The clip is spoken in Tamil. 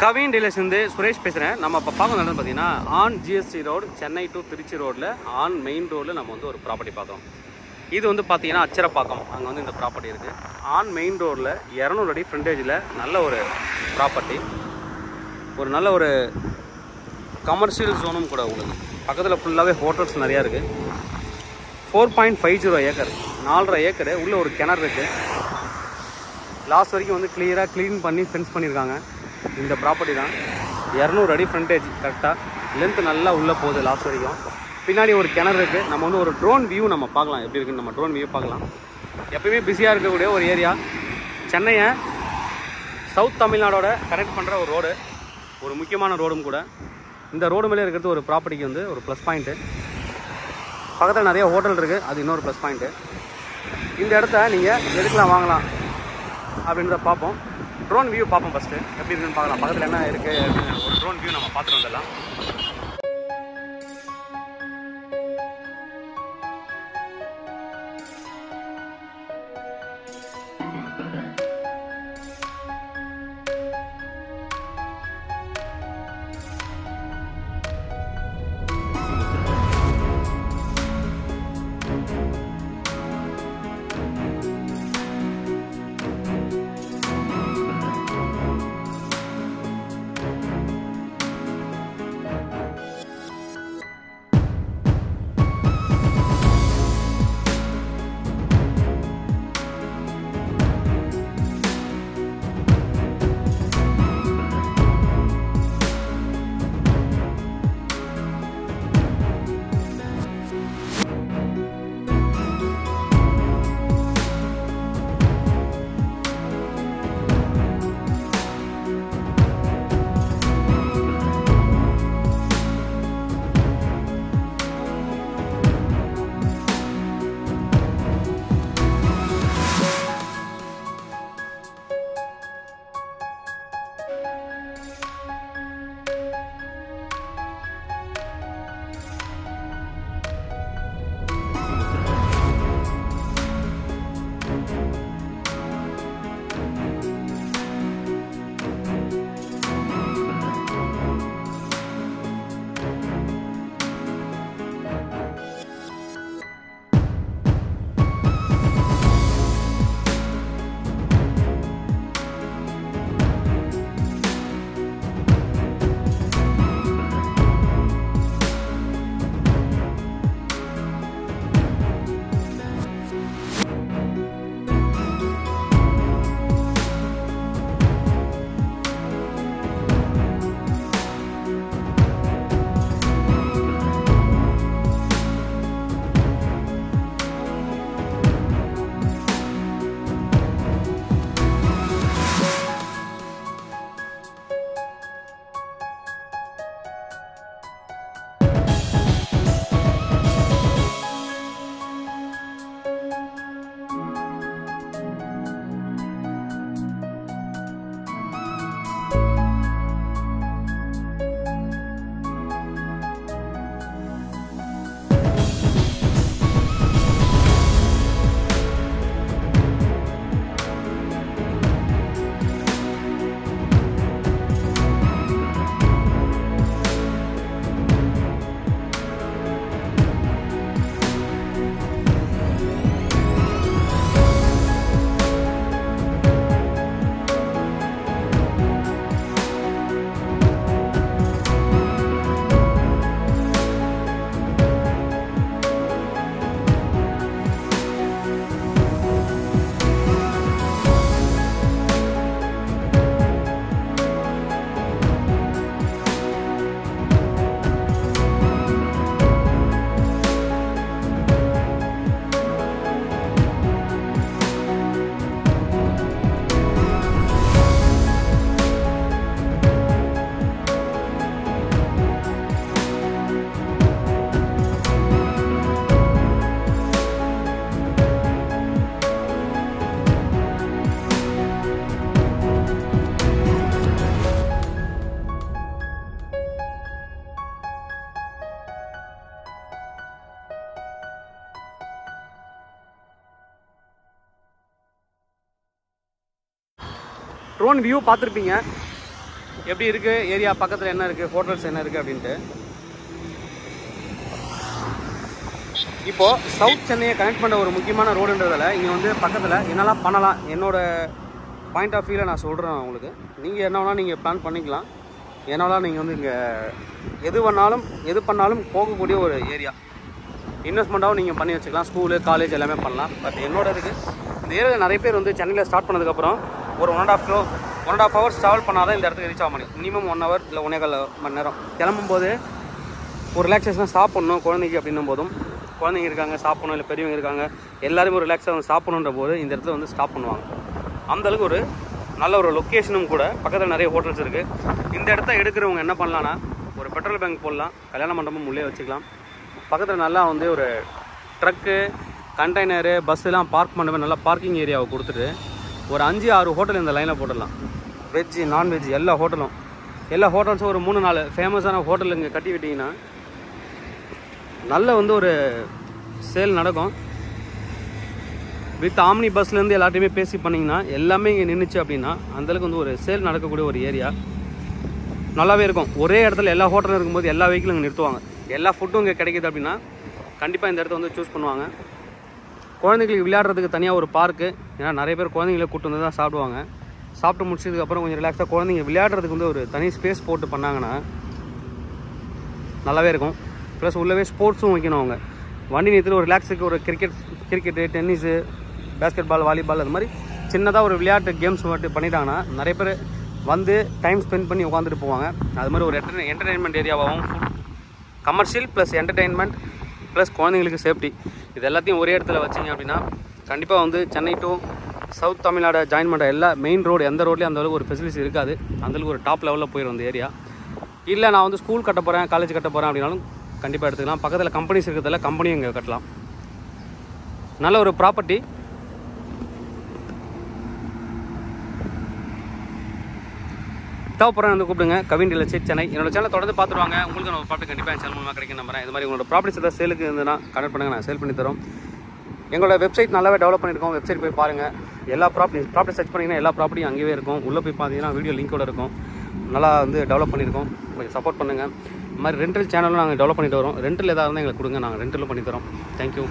கவின் டீலர்ஸ்லேருந்து சுரேஷ் பேசுகிறேன். நம்ம இப்போ பார்க்க நடந்து பார்த்தீங்கன்னா on GST road Chennai to Trichy ரோட்டில் ஆன் மெயின் ரோடில் நம்ம வந்து ஒரு ப்ராப்பர்ட்டி பார்க்குறோம். இது வந்து பார்த்தீங்கன்னா அச்சரப்பாக்கம், அங்கே வந்து இந்த ப்ராப்பர்ட்டி இருக்குது. ஆன் மெயின் ரோடில் 200 அடி ஃப்ரண்டேஜில் நல்ல ஒரு ப்ராப்பர்ட்டி, ஒரு நல்ல ஒரு கமர்ஷியல் ஜோனும் கூட. உங்களுக்கு பக்கத்தில் ஃபுல்லாகவே ஹோட்டல்ஸ் நிறையா இருக்குது. 4.50 ஏக்கர், 4.5 ஏக்கரு, உள்ளே ஒரு கிணறு இருக்குது. லாஸ்ட் வரைக்கும் வந்து கிளியராக க்ளீன் பண்ணி ஃபென்ஸ் பண்ணியிருக்காங்க. இந்த ப்ராப்பர்ட்டி தான் 200 அடி ஃப்ரண்டேஜ், கரெக்டாக லென்த்து நல்லா உள்ளே போகுது லாஸ்ட் வரைக்கும். பின்னாடி ஒரு கிணறு இருக்குது. நம்ம வந்து ஒரு ட்ரோன் வியூ நம்ம பார்க்கலாம், எப்படி இருக்குன்னு நம்ம ட்ரோன் வியூ பார்க்கலாம். எப்பயுமே பிஸியாக இருக்கக்கூடிய ஒரு ஏரியா, சென்னையை சவுத் தமிழ்நாடோட கனெக்ட் பண்ணுற ஒரு ரோடு, ஒரு முக்கியமான ரோடும் கூட. இந்த ரோடு மேலே இருக்கிறது ஒரு ப்ராப்பர்ட்டிக்கு வந்து ஒரு ப்ளஸ் பாயிண்ட்டு. பக்கத்தில் நிறைய ஹோட்டல் இருக்குது, அது இன்னொரு ப்ளஸ் பாயிண்ட்டு. இந்த இடத்த நீங்கள் எதுக்கெலாம் வாங்கலாம் அப்படின்றத பார்ப்போம். ட்ரோன் வியூ பார்ப்போம் ஃபஸ்ட்டு, எப்படி இருக்குன்னு பார்க்கலாம். பக்கத்தில் என்ன இருக்குது அப்படின்னு ஒரு ட்ரோன் வியூ நம்ம பார்த்துட்டு வந்துடலாம். ட்ரோன் வியூ பார்த்துருப்பீங்க. எப்படி இருக்குது ஏரியா, பக்கத்தில் என்ன இருக்குது, ஹோட்டல்ஸ் என்ன இருக்குது அப்படின்ட்டு. இப்போது சவுத் சென்னையை கனெக்ட் பண்ணுற ஒரு முக்கியமான ரோடுன்றதில் இங்கே வந்து பக்கத்தில் என்னெல்லாம் பண்ணலாம், என்னோடய பாயிண்ட் ஆஃப் வியூவில் நான் சொல்கிறேன் உங்களுக்கு. நீங்கள் என்ன வேணால் நீங்கள் பிளான் பண்ணிக்கலாம். என்னெல்லாம் நீங்கள் வந்து இங்கே எது பண்ணாலும் போகக்கூடிய ஒரு ஏரியா. இன்வெஸ்ட்மெண்ட்டாகவும் நீங்கள் பண்ணி வச்சுக்கலாம், ஸ்கூலு காலேஜ் எல்லாமே பண்ணலாம். பட் என்னோட இருக்குது இந்த ஏரியாவில் நிறைய பேர் வந்து சென்னையில் ஸ்டார்ட் பண்ணதுக்கப்புறம் ஒரு 1.5 ஹவர்ஸ் ட்ராவல் பண்ணால் தான் இந்த இடத்துக்கு ரீச் ஆக முடியும். மினிமம் 1 ஹவர் இல்லை 1.25 மணி நேரம். கிளம்பும்போது ஒரு ரிலாக்ஸேஷனாக சாப்பிட்ணும் குழந்தைக்கு அப்படின்னும் போதும், குழந்தைங்க இருக்காங்க சாப்பிடணும், இல்லை பெரியவங்க இருக்காங்க, எல்லாருமே ஒரு ரிலாக்ஸாக வந்து சாப்பிடணுன்ற போது இந்த இடத்துல வந்து ஸ்டாப் பண்ணுவாங்க. அந்தளவுக்கு ஒரு நல்ல ஒரு லொக்கேஷனும் கூட. பக்கத்தில் நிறைய ஹோட்டல்ஸ் இருக்குது. இந்த இடத்த எடுக்கிறவங்க என்ன பண்ணலான்னா ஒரு பெட்ரோல் பேங்க் போடலாம், கல்யாண மண்டபம் உள்ளே வச்சுக்கலாம். பக்கத்தில் நல்லா வந்து ஒரு ட்ரக்கு, கண்டெய்னரு, பஸ்ஸெலாம் பார்க் பண்ண நல்லா பார்க்கிங் ஏரியாவை கொடுத்துட்டு ஒரு 5-6 ஹோட்டல் இந்த லைனில் போட்டுடலாம். வெஜ்ஜு நான்வெஜ் எல்லா ஹோட்டல்ஸும் ஒரு 3-4 ஃபேமஸான ஹோட்டல் இங்கே கட்டி விட்டிங்கன்னா நல்ல வந்து ஒரு சேல் நடக்கும். வித் ஆம்னி பஸ்லேருந்து எல்லாத்தையுமே பேசி பண்ணிங்கன்னா எல்லாமே இங்கே நின்றுச்சு அப்படின்னா அந்தளவுக்கு வந்து ஒரு சேல் நடக்கக்கூடிய ஒரு ஏரியா நல்லாவே இருக்கும். ஒரே இடத்துல எல்லா ஹோட்டலும் இருக்கும்போது எல்லா வெஹிக்கிளும் இங்கே நிறுத்துவாங்க. எல்லா ஃபுட்டும் இங்கே கிடைக்கிது அப்படின்னா கண்டிப்பாக இந்த இடத்த வந்து சூஸ் பண்ணுவாங்க. குழந்தைங்களுக்கு விளையாடுறதுக்கு தனியாக ஒரு பார்க்கு. ஏன்னா நிறைய பேர் குழந்தைங்கள கூட்டு வந்து தான் சாப்பிடுவாங்க. சாப்பிட்டு முடிச்சதுக்கப்புறம் கொஞ்சம் ரிலாக்ஸாக குழந்தைங்க விளையாடுறதுக்கு வந்து ஒரு தனி ஸ்பேஸ் போட்டு பண்ணாங்கன்னா நல்லாவே இருக்கும். ப்ளஸ் உள்ளவே ஸ்போர்ட்ஸும் வைக்கணும். அவங்க வண்டி நிறுத்திட்டு ஒரு ரிலாக்ஸுக்கு ஒரு cricket, tennis, basketball, volleyball அது மாதிரி சின்னதாக ஒரு விளையாட்டு கேம்ஸ் மட்டும் பண்ணிட்டாங்கன்னா நிறைய பேர் வந்து டைம் ஸ்பெண்ட் பண்ணி உட்காந்துட்டு போவாங்க. அது மாதிரி ஒரு என்டர்டெயின்மெண்ட் ஏரியாவாகவும் கமர்ஷியல் ப்ளஸ் என்டர்டெயின்மெண்ட் ப்ளஸ் குழந்தைங்களுக்கு சேஃப்டி இது எல்லாத்தையும் ஒரே இடத்துல வச்சிங்க அப்படின்னா கண்டிப்பாக வந்து Chennai to south Tamil Nadu join பண்ணுற எல்லா மெயின் ரோடு எந்த ரோட்லேயும் அந்தளவுக்கு ஒரு ஃபெசிலிட்டிஸ் இருக்காது. அந்தளவுக்கு ஒரு டாப் லெவலில் போயிடும் அந்த ஏரியா. இல்லை நான் வந்து ஸ்கூல் கட்ட போகிறேன், காலேஜ் கட்ட போகிறேன் அப்படின்னாலும் கண்டிப்பாக எடுத்துக்கலாம். பக்கத்தில் கம்பெனிஸ் இருக்கிறதால கம்பெனியும் இங்கே கட்டலாம். நல்ல ஒரு ப்ராப்பர்ட்டி. தேவைப்படுறேன் வந்து கூப்பிடுங்க. Kavin real estate Chennai. என்னோட சேனல் தொடர்ந்து பார்த்துருவாங்க. உங்களுக்கு நான் ப்ராப்பர்ட்டி கண்டிப்பாக என் சேனல் மூலமாக கிடைக்கும் நம்புறேன். இது மாதிரி உங்களோட ப்ராப்பர்ட்டிஸ் ஏதாவது சேலுக்கு இருந்ததுன்னா கனெக்ட் பண்ணுங்கள், நான் சேல் பண்ணி தரோம். எங்களோட வெப்சைட் நல்லாவே டெவலப் பண்ணியிருக்கோம். வெப்சைட் போய் பாருங்கள். எல்லா ப்ராப்பர்ட்டி சர்ச் பண்ணிங்கன்னா எல்லா ப்ராப்பர்ட்டியும் அங்கேயே இருக்கும். உள்ளே போய் பார்த்தீங்கன்னா வீடியோ லிங்கோட இருக்கும். நல்லா வந்து டெவலப் பண்ணியிருக்கோம். கொஞ்சம் சப்போர்ட் பண்ணுங்கள். இது மாதிரி ரெண்டல் சேனலும் நாங்கள் டெவலப் பண்ணிட்டு வரோம். ரெண்டில் ஏதாவது இருந்தால் எங்களுக்கு கொடுங்க, நாங்கள் ரெண்டிலும் பண்ணி தரோம். தேங்க்யூ.